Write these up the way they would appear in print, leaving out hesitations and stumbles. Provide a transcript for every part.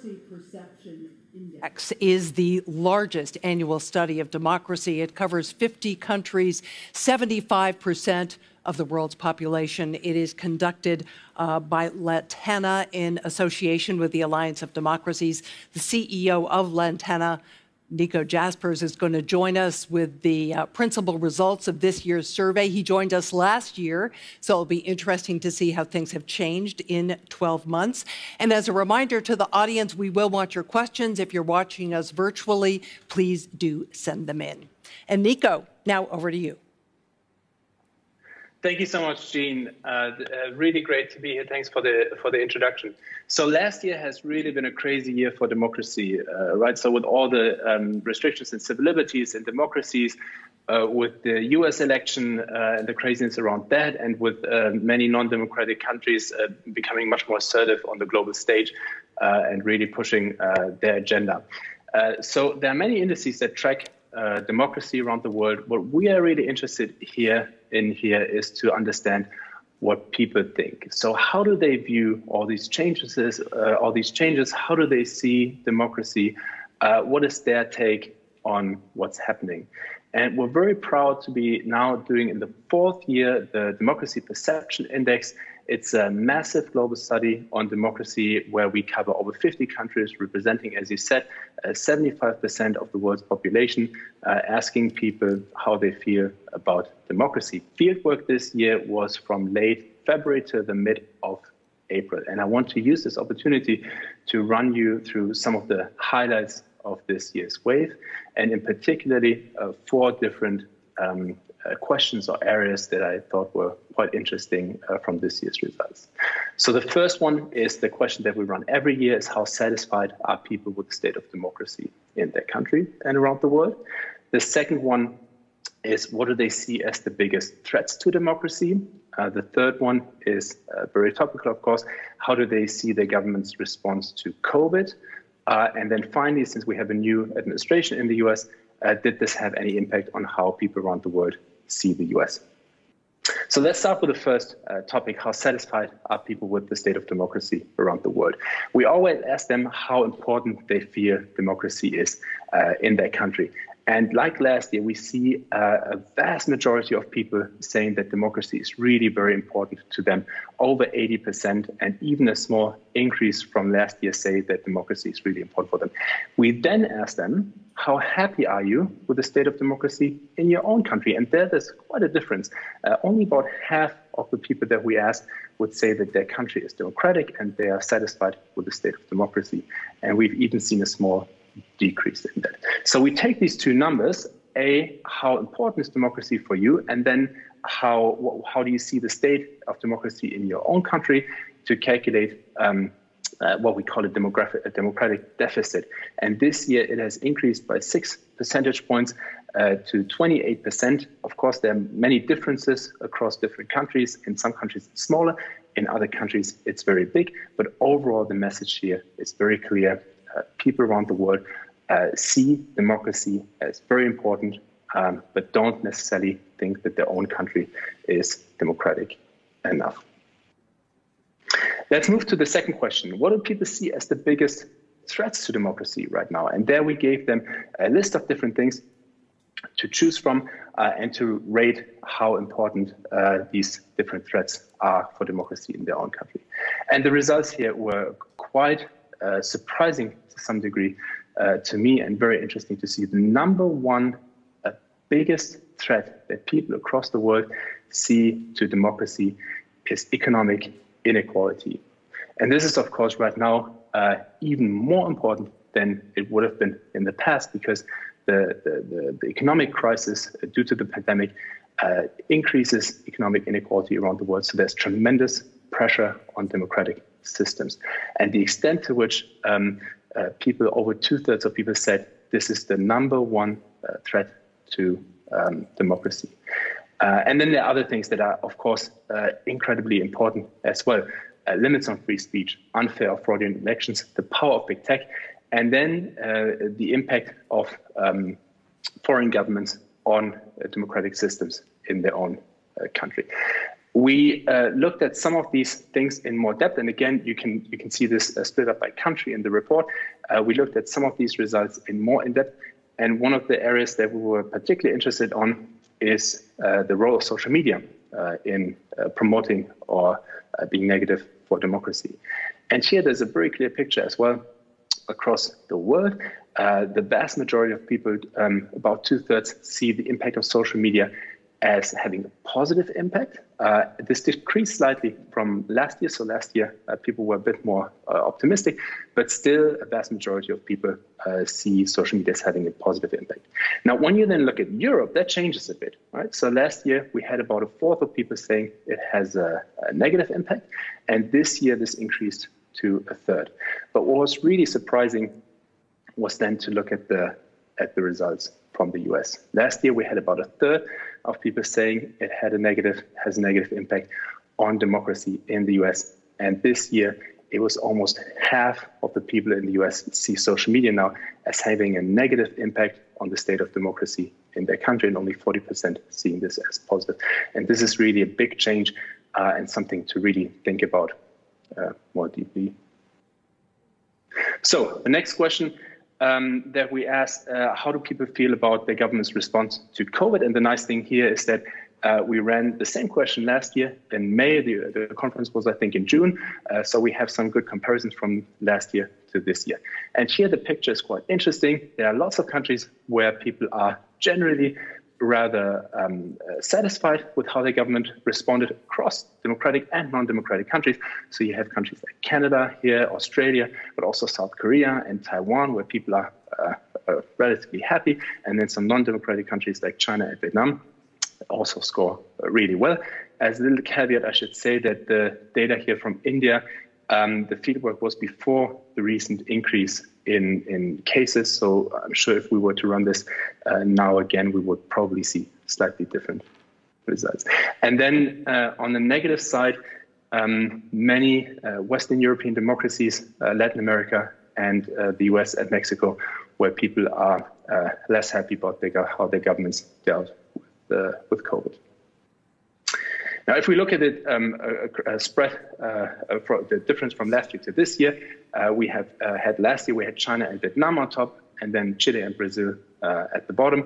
Democracy Perception Index is the largest annual study of democracy. It covers 50 countries, 75% of the world's population. It is conducted by Lantana in association with the Alliance of Democracies. The CEO of Lantana, Nico Jaspers, is going to join us with the principal results of this year's survey. He joined us last year, so it'll be interesting to see how things have changed in 12 months. And as a reminder to the audience, we will want your questions. If you're watching us virtually, please do send them in. And Nico, now over to you. Thank you so much, Jean. Really great to be here. Thanks for the introduction. So last year has really been a crazy year for democracy, right? So with all the restrictions in civil liberties and democracies, with the US election and the craziness around that, and with many non-democratic countries becoming much more assertive on the global stage and really pushing their agenda. So there are many indices that track democracy around the world. What we are really interested in here is to understand what people think. So how do they view all these changes? How do they see democracy? What is their take on what's happening? And we're very proud to be now doing in the 4th year the Democracy Perception Index. It's a massive global study on democracy where we cover over 50 countries representing, as you said, 75% of the world's population, asking people how they feel about democracy. Fieldwork this year was from late February to the mid of April. And I want to use this opportunity to run you through some of the highlights of this year's wave, and in particularly 4 different questions or areas that I thought were quite interesting from this year's results. So the first one is the question that we run every year is how satisfied are people with the state of democracy in their country and around the world. The second one is what do they see as the biggest threats to democracy? The third one is very topical, of course. How do they see the government's response to COVID? And then finally, since we have a new administration in the US, did this have any impact on how people around the world see the US? So let's start with the first topic, how satisfied are people with the state of democracy around the world? We always ask them how important they feel democracy is in their country. And like last year, we see a vast majority of people saying that democracy is really very important to them, over 80%, and even a small increase from last year say that democracy is really important for them. We then ask them, how happy are you with the state of democracy in your own country? And there's quite a difference. Only about half of the people that we asked would say that their country is democratic and they are satisfied with the state of democracy. And we've even seen a small decrease in that. So we take these two numbers, how important is democracy for you, and then how do you see the state of democracy in your own country, to calculate what we call a democratic deficit. And this year it has increased by 6 percentage points to 28%. Of course, there are many differences across different countries. In some countries it's smaller, in other countries it's very big, but overall the message here is very clear. People around the world see democracy as very important, but don't necessarily think that their own country is democratic enough. Let's move to the second question. What do people see as the biggest threats to democracy right now? And there we gave them a list of different things to choose from and to rate how important these different threats are for democracy in their own country. And the results here were quite surprising to some degree to me, and very interesting to see. The number one biggest threat that people across the world see to democracy is economic inequality. And this is, of course, right now even more important than it would have been in the past, because the economic crisis due to the pandemic increases economic inequality around the world. So there's tremendous pressure on democratic systems. And the extent to which people, over 2/3 of people said this is the number one threat to democracy. And then there are other things that are, of course, incredibly important as well. Limits on free speech, unfair or fraudulent elections, the power of big tech, and then the impact of foreign governments on democratic systems in their own country. We looked at some of these things in more depth, and again, you can see this split up by country in the report. We looked at some of these results in more in depth, and one of the areas that we were particularly interested on is the role of social media in promoting or being negative for democracy. And here there's a very clear picture as well across the world. The vast majority of people, about 2/3, see the impact of social media as having a positive impact. This decreased slightly from last year. So last year, people were a bit more optimistic, but still a vast majority of people see social media as having a positive impact. Now, when you then look at Europe, that changes a bit, right? So last year, we had about 1/4 of people saying it has a negative impact. And this year, this increased to 1/3. But what was really surprising was then to look at the results from the US. Last year, we had about 1/3 of people saying it has a negative impact on democracy in the US. And this year, it was almost half of the people in the US see social media now as having a negative impact on the state of democracy in their country, and only 40% seeing this as positive. And this is really a big change and something to really think about more deeply. So the next question that we asked, how do people feel about the government's response to COVID? And the nice thing here is that we ran the same question last year in May. The conference was, I think, in June. So we have some good comparisons from last year to this year. And here the picture is quite interesting. There are lots of countries where people are generally rather satisfied with how the government responded across democratic and non-democratic countries. So you have countries like Canada here, Australia, but also South Korea and Taiwan, where people are relatively happy. And then some non-democratic countries like China and Vietnam also score really well. As a little caveat, I should say that the data here from India, the fieldwork was before the recent increase in cases. So I'm sure if we were to run this now again, we would probably see slightly different results. And then on the negative side, many Western European democracies, Latin America and the US and Mexico, where people are less happy about how their governments dealt with COVID. Now, if we look at it, spread for the difference from last year to this year, we have had last year, we had China and Vietnam on top, and then Chile and Brazil at the bottom.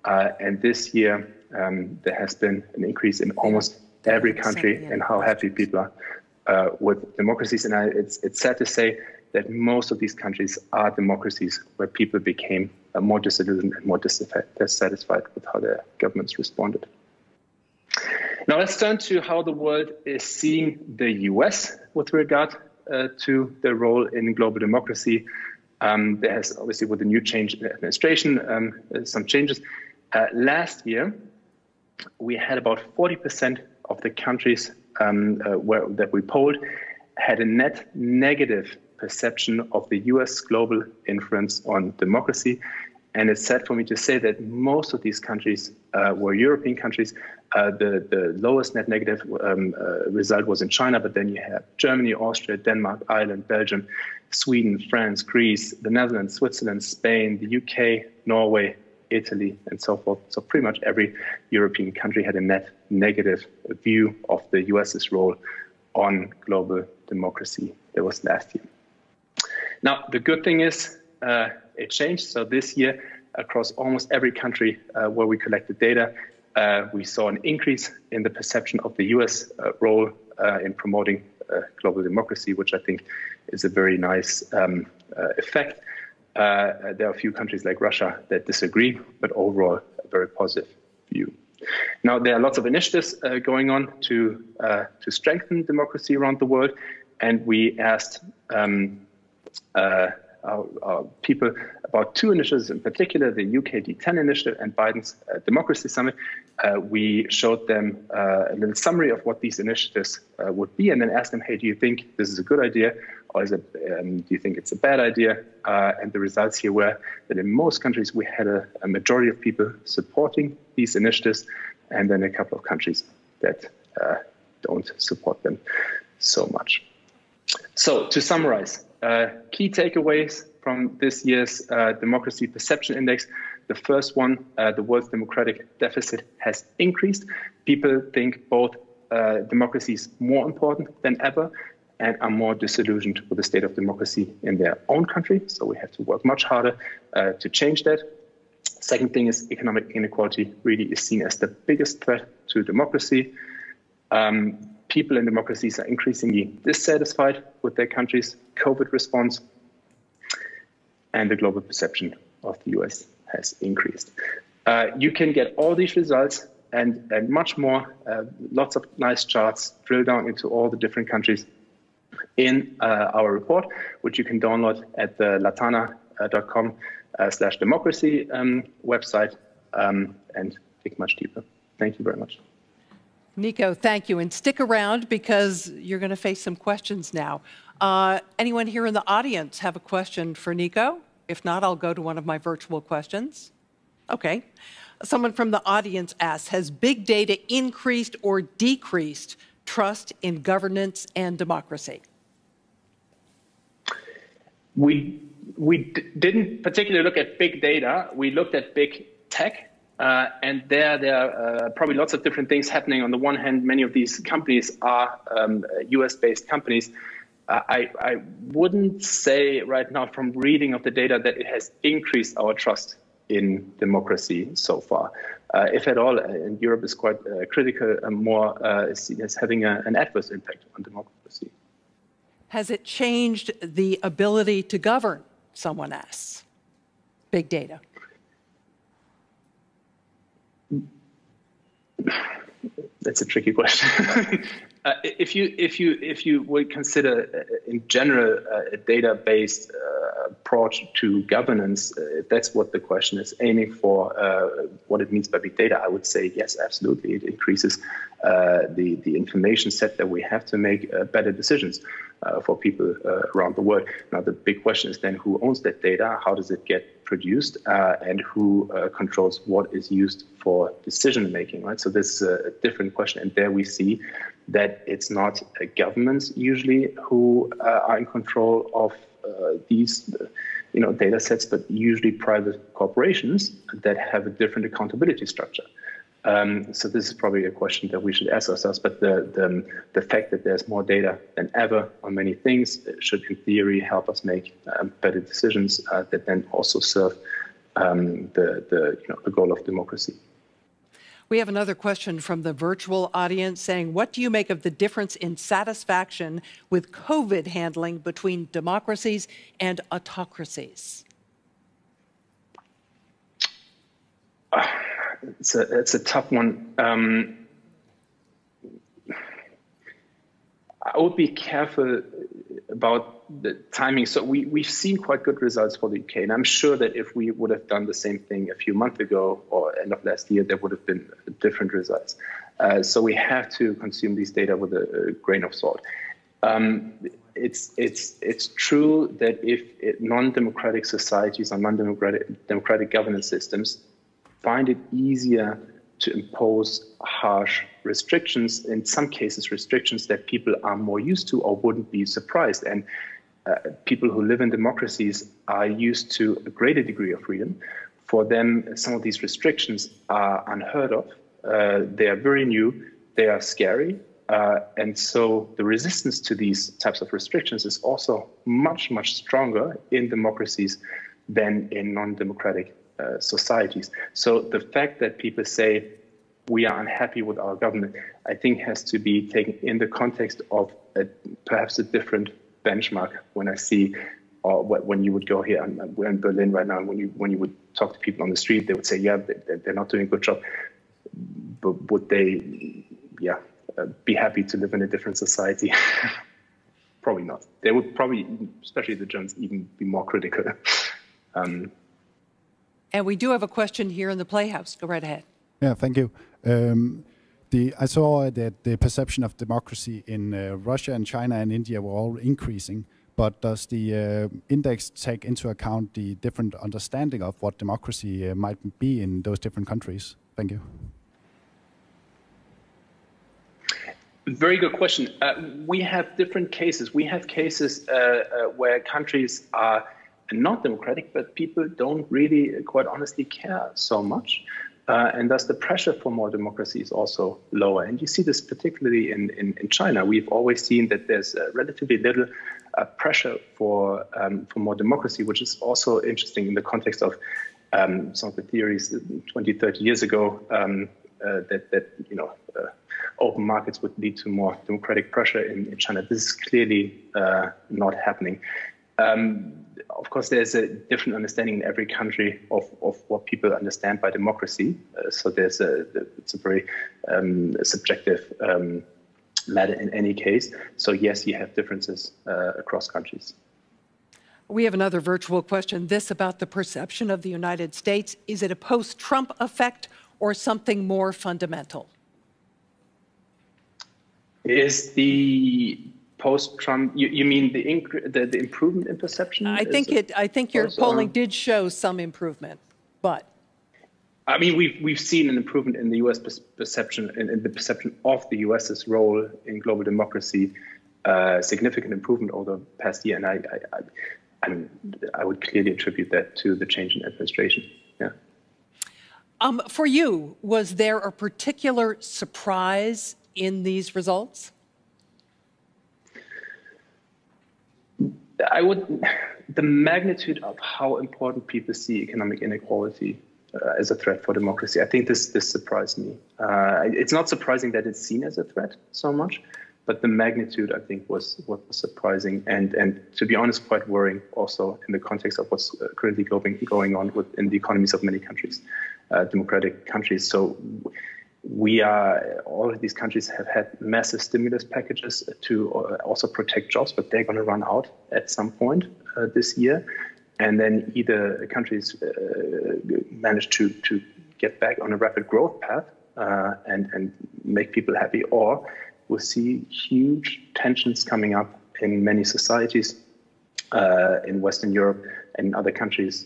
And this year, there has been an increase in almost every country and how happy people are with democracies. And it's sad to say that most of these countries are democracies where people became more disillusioned and more dissatisfied with how their governments responded. Now let's turn to how the world is seeing the US with regard to their role in global democracy. There has obviously, with the new change in administration, some changes. Last year, we had about 40% of the countries that we polled had a net negative perception of the US global influence on democracy. And it's sad for me to say that most of these countries were European countries. The lowest net negative result was in China, but then you have Germany, Austria, Denmark, Ireland, Belgium, Sweden, France, Greece, the Netherlands, Switzerland, Spain, the UK, Norway, Italy, and so forth. So pretty much every European country had a net negative view of the US's role on global democracy. That was last year. Now, the good thing is it changed. So this year, across almost every country where we collected data, we saw an increase in the perception of the US role in promoting global democracy, which I think is a very nice effect. There are a few countries like Russia that disagree, but overall, a very positive view. Now, there are lots of initiatives going on to strengthen democracy around the world. And we asked our people about two initiatives in particular, the UK D10 initiative and Biden's Democracy Summit. We showed them a little summary of what these initiatives would be, and then asked them, hey, do you think this is a good idea, or is it, do you think it's a bad idea? And the results here were that in most countries, we had a majority of people supporting these initiatives, and then a couple of countries that don't support them so much. So to summarize, key takeaways from this year's Democracy Perception Index. The first one, the world's democratic deficit has increased. People think both democracies more important than ever and are more disillusioned with the state of democracy in their own country. So we have to work much harder to change that. Second thing is economic inequality really is seen as the biggest threat to democracy. People in democracies are increasingly dissatisfied with their country's COVID response, and the global perception of the US has increased. You can get all these results and much more, lots of nice charts, drill down into all the different countries in our report, which you can download at the latana.com/democracy website and dig much deeper. Thank you very much. Nico, thank you. And stick around because you're going to face some questions now. Anyone here in the audience have a question for Nico? If not, I'll go to one of my virtual questions. Okay. Someone from the audience asks, has big data increased or decreased trust in governance and democracy? We didn't particularly look at big data. We looked at big tech. And there are probably lots of different things happening. On the one hand, many of these companies are US-based companies. I wouldn't say right now from reading of the data that it has increased our trust in democracy so far. If at all, and Europe is quite critical and more seen as having an adverse impact on democracy. Has it changed the ability to govern, someone asks? Big data. That's a tricky question. If you would consider in general a data-based approach to governance, that's what the question is aiming for. What it means by big data, I would say yes, absolutely. It increases the information set that we have to make better decisions for people around the world. Now the big question is then who owns that data, how does it get produced, and who controls what is used for decision making, right? So this is a different question, and there we see that it's not governments usually who are in control of these data sets, but usually private corporations that have a different accountability structure. So this is probably a question that we should ask ourselves, but the fact that there's more data than ever on many things should in theory help us make better decisions that then also serve the goal of democracy. We have another question from the virtual audience saying, what do you make of the difference in satisfaction with COVID handling between democracies and autocracies? It's a tough one. I would be careful about the timing. So we've seen quite good results for the UK, and I'm sure that if we would have done the same thing a few months ago or end of last year, there would have been different results. So we have to consume these data with a grain of salt. It's true that if non-democratic societies or non-democratic governance systems find it easier to impose harsh restrictions, in some cases restrictions that people are more used to or wouldn't be surprised. And people who live in democracies are used to a greater degree of freedom. For them, some of these restrictions are unheard of. They are very new, they are scary. And so the resistance to these types of restrictions is also much, much stronger in democracies than in non-democratic societies. So the fact that people say we are unhappy with our government, I think has to be taken in the context of perhaps a different benchmark. When I see, or when you would go here, we're in Berlin right now, and when you would talk to people on the street, they would say, yeah, they're not doing a good job. But would they, be happy to live in a different society? Probably not. They would probably, especially the Germans, even be more critical. And we do have a question here in the Playhouse. Go right ahead. Yeah, thank you. I saw that the perception of democracy in Russia and China and India were all increasing, but does the index take into account the different understanding of what democracy might be in those different countries? Thank you. Very good question. We have different cases. We have cases where countries are not democratic, but people don't really, quite honestly, care so much. And thus the pressure for more democracy is also lower. And you see this particularly in China. We've always seen that there's relatively little pressure for more democracy, which is also interesting in the context of some of the theories 20, 30 years ago that open markets would lead to more democratic pressure in China. This is clearly not happening. Of course, there's a different understanding in every country of what people understand by democracy. So it's a very subjective matter in any case. So yes, you have differences across countries. We have another virtual question. This about the perception of the United States. Is it a post-Trump effect or something more fundamental? Is the post-Trump, you mean the improvement in perception? I think your polling did show some improvement, but I mean, we've seen an improvement in the U.S. perception, in the perception of the U.S.'s role in global democracy, significant improvement over the past year, and I would clearly attribute that to the change in administration. Yeah. For you, was there a particular surprise in these results? The magnitude of how important people see economic inequality as a threat for democracy. I think this surprised me. It's not surprising that it's seen as a threat so much, but the magnitude, I think, was what was surprising and to be honest, quite worrying also in the context of what's currently going on in the economies of many countries, democratic countries. So all of these countries have had massive stimulus packages to also protect jobs, but they're going to run out at some point this year. And then either countries manage to get back on a rapid growth path and make people happy, or we'll see huge tensions coming up in many societies in Western Europe and other countries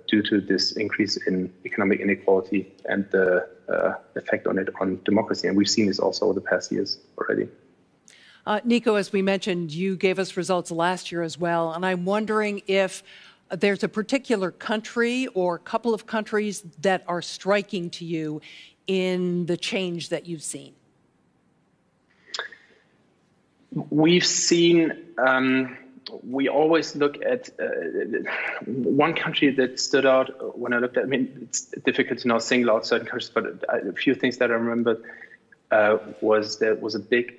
due to this increase in economic inequality and the effect on it on democracy. And we've seen this also over the past years already. Nico, as we mentioned, you gave us results last year as well. And I'm wondering if there's a particular country or a couple of countries that are striking to you in the change that you've seen. We've seen, we always look at one country that stood out when I looked at, I mean, it's difficult to now single out certain countries, but a few things that I remembered was there was a big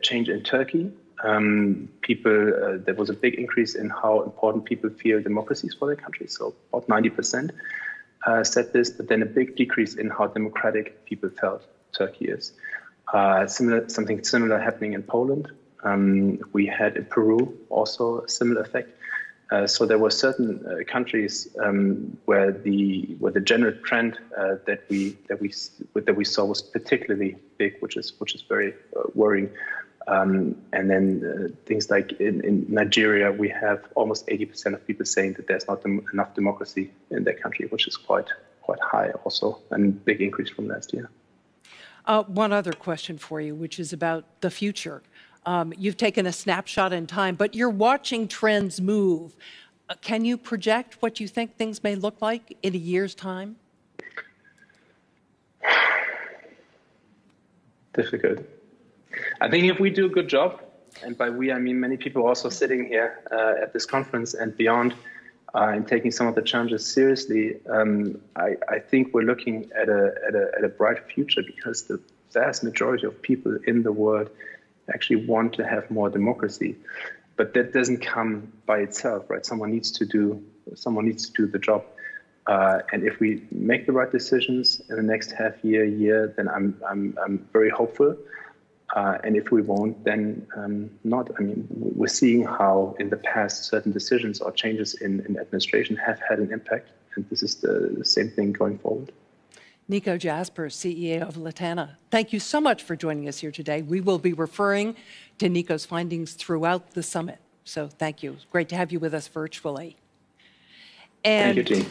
change in Turkey. There was a big increase in how important people feel democracies for their country. So about 90% said this, but then a big decrease in how democratic people felt Turkey is. Something similar happening in Poland. We had in Peru also a similar effect. So there were certain countries where the general trend that we saw was particularly big, which is very worrying. And then things like in Nigeria, we have almost 80% of people saying that there's not enough democracy in their country, which is quite high also, and big increase from last year. One other question for you, which is about the future. You've taken a snapshot in time, but you're watching trends move. Can you project what you think things may look like in a year's time? Difficult. I think if we do a good job, and by we I mean many people also sitting here at this conference and beyond, and taking some of the challenges seriously, I think we're looking at a bright future, because the vast majority of people in the world actually want to have more democracy. But that doesn't come by itself, right? Someone needs to do the job. And if we make the right decisions in the next year, then I'm very hopeful. And if we won't, then not. I mean, we're seeing how in the past certain decisions or changes in administration have had an impact, and this is the same thing going forward. Nico Jaspers, CEO of Latana, thank you so much for joining us here today. We will be referring to Nico's findings throughout the summit. So thank you. It's great to have you with us virtually. Thank you, Jean.